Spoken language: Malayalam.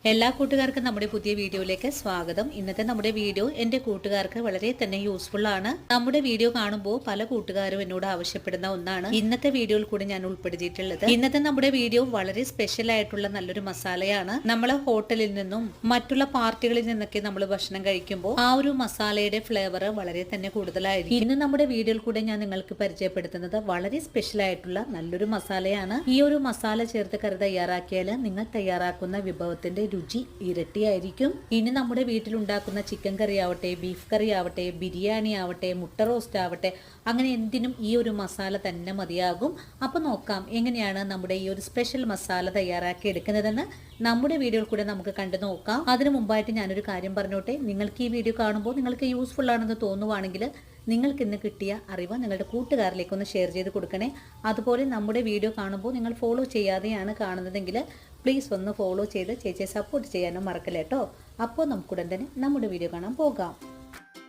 എല്ലാ കൂട്ടുകാർക്കും നമ്മുടെ പുതിയ വീഡിയോയിലേക്ക് സ്വാഗതം. ഇന്നത്തെ നമ്മുടെ വീഡിയോ എന്റെ കൂട്ടുകാർക്ക് വളരെ തന്നെ യൂസ്ഫുൾ ആണ്. നമ്മുടെ വീഡിയോ കാണുമ്പോൾ പല കൂട്ടുകാരും എന്നോട് ആവശ്യപ്പെടുന്ന ഒന്നാണ് ഇന്നത്തെ വീഡിയോയിൽ കൂടി ഞാൻ ഉൾപ്പെടുത്തിയിട്ടുള്ളത്. ഇന്നത്തെ നമ്മുടെ വീഡിയോ വളരെ സ്പെഷ്യൽ ആയിട്ടുള്ള നല്ലൊരു മസാലയാണ്. നമ്മൾ ഹോട്ടലിൽ നിന്നും മറ്റുള്ള പാർട്ടികളിൽ നിന്നൊക്കെ നമ്മൾ ഭക്ഷണം കഴിക്കുമ്പോൾ ആ ഒരു മസാലയുടെ ഫ്ലേവർ വളരെ തന്നെ കൂടുതലായിരിക്കും. ഇന്ന് നമ്മുടെ വീഡിയോയിൽ കൂടെ ഞാൻ നിങ്ങൾക്ക് പരിചയപ്പെടുത്തുന്നത് വളരെ സ്പെഷ്യൽ ആയിട്ടുള്ള നല്ലൊരു മസാലയാണ്. ഈ ഒരു മസാല ചേർത്ത് കറി തയ്യാറാക്കിയാൽ നിങ്ങൾ തയ്യാറാക്കുന്ന വിഭവത്തിന്റെ രുചി ഇരട്ടിയായിരിക്കും. ഇനി നമ്മുടെ വീട്ടിലുണ്ടാക്കുന്ന ചിക്കൻ കറി ആവട്ടെ, ബീഫ് കറി ആവട്ടെ, ബിരിയാണി ആവട്ടെ, മുട്ട റോസ്റ്റ് ആവട്ടെ, അങ്ങനെ എന്തിനും ഈ ഒരു മസാല തന്നെ മതിയാകും. അപ്പോൾ നോക്കാം എങ്ങനെയാണ് നമ്മുടെ ഈ ഒരു സ്പെഷ്യൽ മസാല തയ്യാറാക്കി എടുക്കുന്നതെന്ന് നമ്മുടെ വീഡിയോയിൽ കൂടെ നമുക്ക് കണ്ടു നോക്കാം. അതിനു മുമ്പായിട്ട് ഞാനൊരു കാര്യം പറഞ്ഞോട്ടെ. നിങ്ങൾക്ക് ഈ വീഡിയോ കാണുമ്പോൾ നിങ്ങൾക്ക് യൂസ്ഫുൾ ആണെന്ന് തോന്നുവാണെങ്കിൽ നിങ്ങൾക്ക് ഇന്ന് കിട്ടിയ അറിവ് നിങ്ങളുടെ കൂട്ടുകാരിലേക്ക് ഒന്ന് ഷെയർ ചെയ്ത് കൊടുക്കണേ. അതുപോലെ നമ്മുടെ വീഡിയോ കാണുമ്പോൾ നിങ്ങൾ ഫോളോ ചെയ്യാതെയാണ് കാണുന്നതെങ്കിൽ പ്ലീസ് ഒന്ന് ഫോളോ ചെയ്ത് ചേച്ചിയെ സപ്പോർട്ട് ചെയ്യാനും മറക്കല്ലേട്ടോ. അപ്പോൾ നമുക്കുടൻ തന്നെ നമ്മുടെ വീഡിയോ കാണാൻ പോകാം.